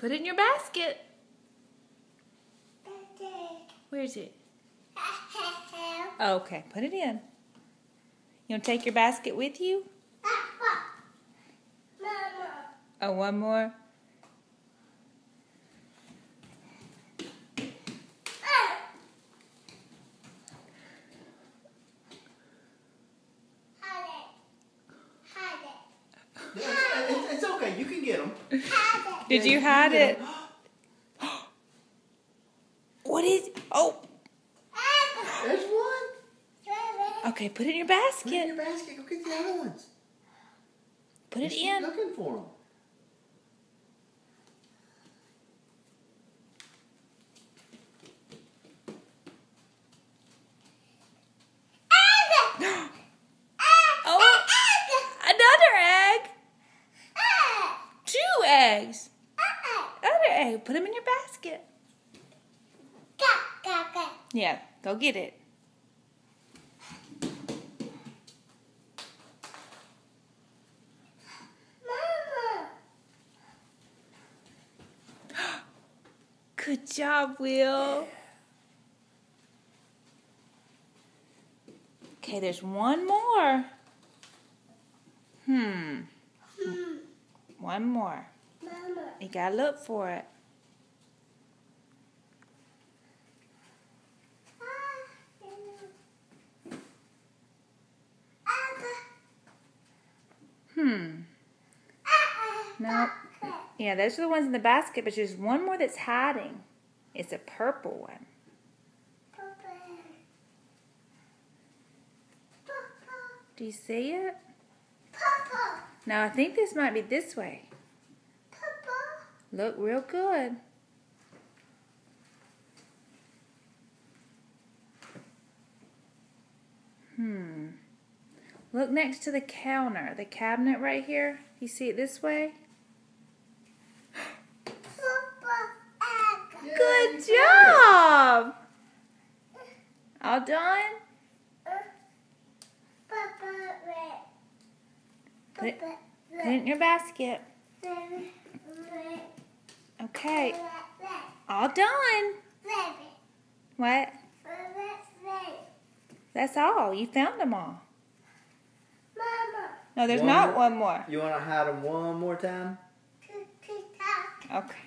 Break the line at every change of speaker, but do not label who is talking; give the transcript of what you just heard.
Put it in your basket. Where is it? Okay, put it in. You want to take your basket with you? Oh, one more?
It's okay. You can get them.
Did you hide it? What is... Oh!
There's one.
Okay, put it in your basket.
Put it in your basket. Go get the other ones.
Put it
Keep
in.
looking for them.
Oh! Another egg! 2 eggs! Other egg. Put them in your basket. Yeah, go get it. Good job, Will. Okay, there's one more. One more. You gotta look for it. No. Yeah, those are the ones in the basket, but there's one more that's hiding. It's a purple one. Do you see it? No, I think this might be this way. Look real good. Look next to the counter, the cabinet right here. You see it this way? Good job! All done? Put it in your basket. Okay. All done. What? That's all. You found them all. No, there's not one more.
You want to hide them one more time?
Okay.